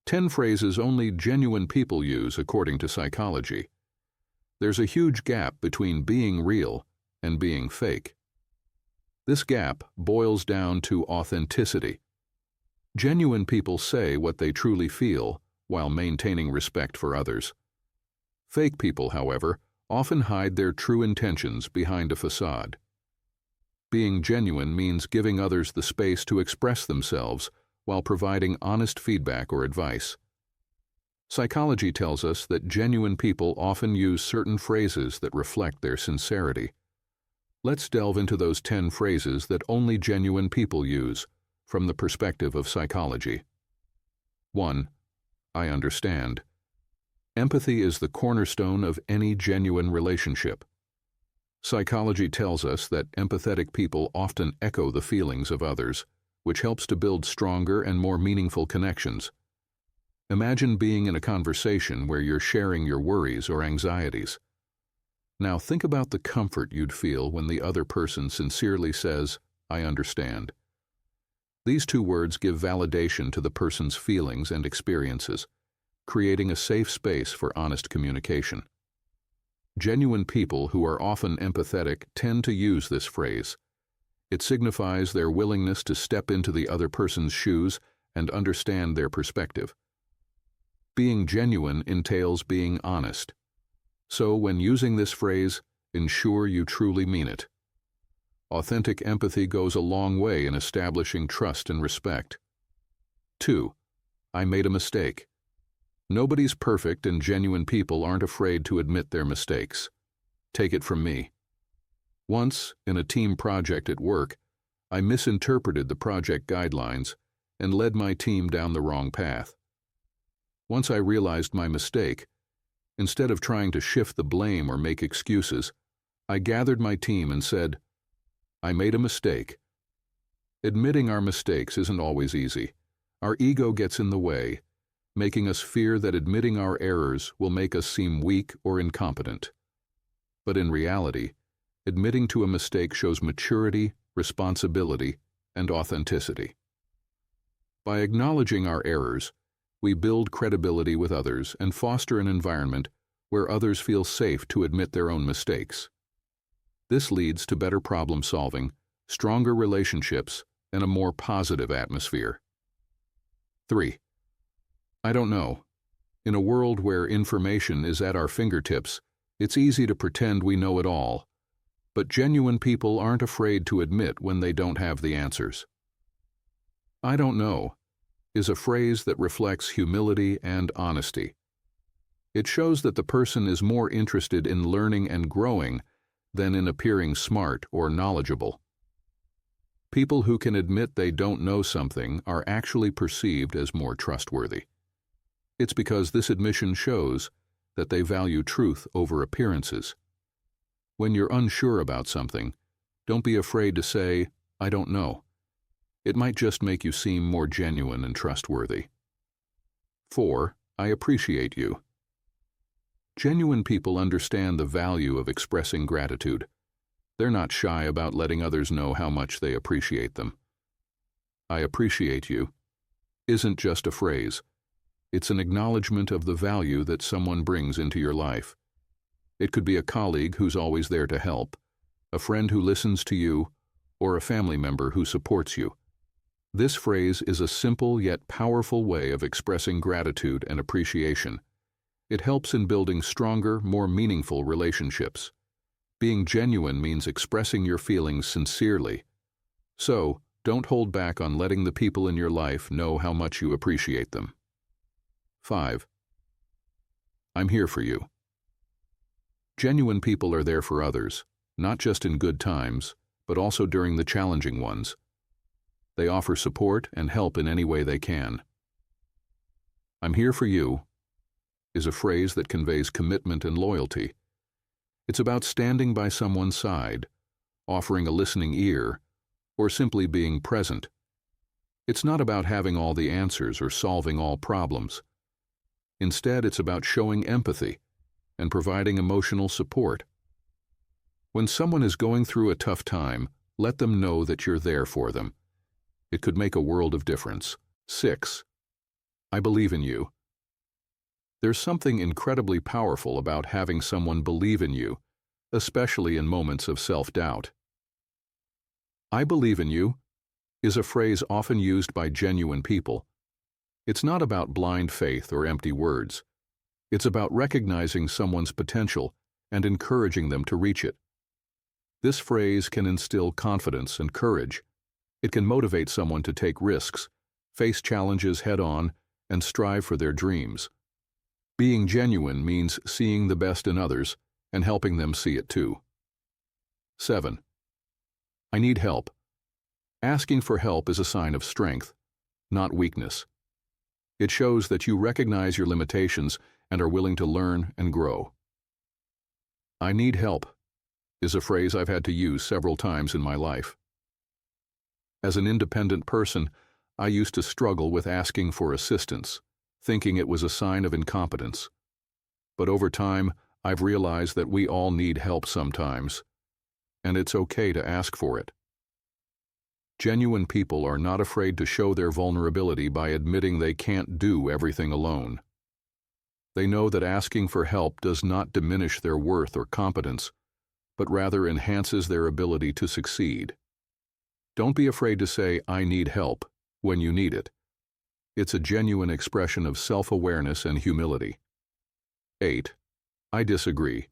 10 phrases only genuine people use according to psychology. There's a huge gap between being real and being fake. This gap boils down to authenticity. Genuine people say what they truly feel while maintaining respect for others. Fake people, however, often hide their true intentions behind a facade. Being genuine means giving others the space to express themselves while providing honest feedback or advice. Psychology tells us that genuine people often use certain phrases that reflect their sincerity. Let's delve into those 10 phrases that only genuine people use from the perspective of psychology. 1. I understand. Empathy is the cornerstone of any genuine relationship. Psychology tells us that empathetic people often echo the feelings of others, which helps to build stronger and more meaningful connections. Imagine being in a conversation where you're sharing your worries or anxieties. Now think about the comfort you'd feel when the other person sincerely says, I understand. These two words give validation to the person's feelings and experiences, creating a safe space for honest communication. Genuine people who are often empathetic tend to use this phrase. It signifies their willingness to step into the other person's shoes and understand their perspective. Being genuine entails being honest. So when using this phrase, ensure you truly mean it. Authentic empathy goes a long way in establishing trust and respect. 2. I made a mistake. Nobody's perfect, and genuine people aren't afraid to admit their mistakes. Take it from me. Once, in a team project at work, I misinterpreted the project guidelines and led my team down the wrong path. Once I realized my mistake, instead of trying to shift the blame or make excuses, I gathered my team and said, I made a mistake. Admitting our mistakes isn't always easy. Our ego gets in the way, making us fear that admitting our errors will make us seem weak or incompetent. But in reality, admitting to a mistake shows maturity, responsibility, and authenticity. By acknowledging our errors, we build credibility with others and foster an environment where others feel safe to admit their own mistakes. This leads to better problem solving, stronger relationships, and a more positive atmosphere. 3. I don't know. In a world where information is at our fingertips, it's easy to pretend we know it all, but genuine people aren't afraid to admit when they don't have the answers. I don't know is a phrase that reflects humility and honesty. It shows that the person is more interested in learning and growing than in appearing smart or knowledgeable. People who can admit they don't know something are actually perceived as more trustworthy. It's because this admission shows that they value truth over appearances. When you're unsure about something, don't be afraid to say, I don't know. It might just make you seem more genuine and trustworthy. 4. I appreciate you. Genuine people understand the value of expressing gratitude. They're not shy about letting others know how much they appreciate them. I appreciate you isn't just a phrase. It's an acknowledgement of the value that someone brings into your life. It could be a colleague who's always there to help, a friend who listens to you, or a family member who supports you. This phrase is a simple yet powerful way of expressing gratitude and appreciation. It helps in building stronger, more meaningful relationships. Being genuine means expressing your feelings sincerely. So, don't hold back on letting the people in your life know how much you appreciate them. 5. I'm here for you. Genuine people are there for others, not just in good times, but also during the challenging ones. They offer support and help in any way they can. I'm here for you is a phrase that conveys commitment and loyalty. It's about standing by someone's side, offering a listening ear, or simply being present. It's not about having all the answers or solving all problems. Instead, it's about showing empathy and providing emotional support. When someone is going through a tough time, let them know that you're there for them. It could make a world of difference. 6. I believe in you. There's something incredibly powerful about having someone believe in you, especially in moments of self-doubt. I believe in you is a phrase often used by genuine people. It's not about blind faith or empty words. It's about recognizing someone's potential and encouraging them to reach it. This phrase can instill confidence and courage. It can motivate someone to take risks, face challenges head-on, and strive for their dreams. Being genuine means seeing the best in others and helping them see it too. 7. I need help. Asking for help is a sign of strength, not weakness. It shows that you recognize your limitations and are willing to learn and grow. I need help is a phrase I've had to use several times in my life. As an independent person, I used to struggle with asking for assistance, thinking it was a sign of incompetence. But over time, I've realized that we all need help sometimes, and it's okay to ask for it. Genuine people are not afraid to show their vulnerability by admitting they can't do everything alone. They know that asking for help does not diminish their worth or competence, but rather enhances their ability to succeed. Don't be afraid to say, "I need help," when you need it. It's a genuine expression of self-awareness and humility. 8. I disagree.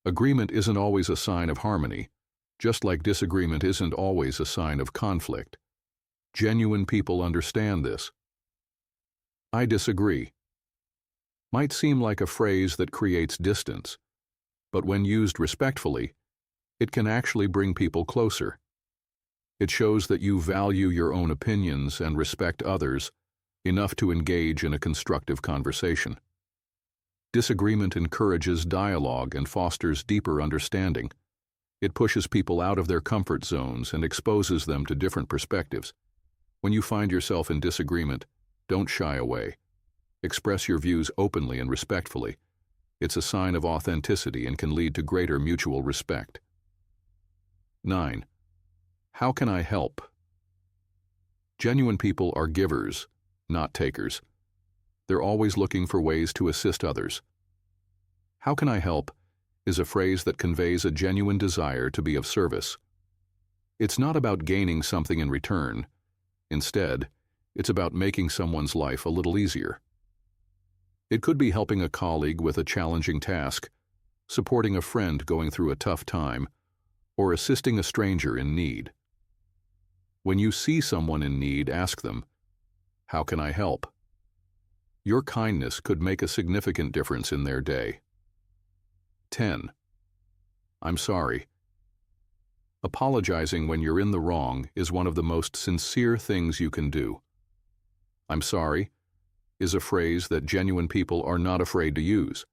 Agreement isn't always a sign of harmony, just like disagreement isn't always a sign of conflict. Genuine people understand this. I disagree might seem like a phrase that creates distance, but when used respectfully, it can actually bring people closer. It shows that you value your own opinions and respect others enough to engage in a constructive conversation. Disagreement encourages dialogue and fosters deeper understanding. It pushes people out of their comfort zones and exposes them to different perspectives. When you find yourself in disagreement, don't shy away. Express your views openly and respectfully. It's a sign of authenticity and can lead to greater mutual respect. 9. How can I help? Genuine people are givers, not takers. They're always looking for ways to assist others. How can I help is a phrase that conveys a genuine desire to be of service. It's not about gaining something in return. Instead, it's about making someone's life a little easier. It could be helping a colleague with a challenging task, supporting a friend going through a tough time, or assisting a stranger in need. When you see someone in need, ask them, "How can I help?" Your kindness could make a significant difference in their day. 10. I'm sorry. Apologizing when you're in the wrong is one of the most sincere things you can do. I'm sorry is a phrase that genuine people are not afraid to use.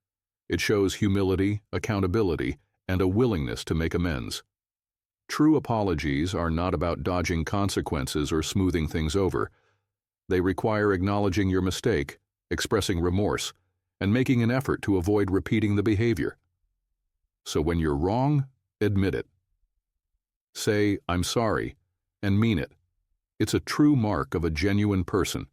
It shows humility, accountability, and a willingness to make amends. True apologies are not about dodging consequences or smoothing things over. They require acknowledging your mistake, expressing remorse, and making an effort to avoid repeating the behavior. So when you're wrong, admit it. Say, "I'm sorry," and mean it. It's a true mark of a genuine person.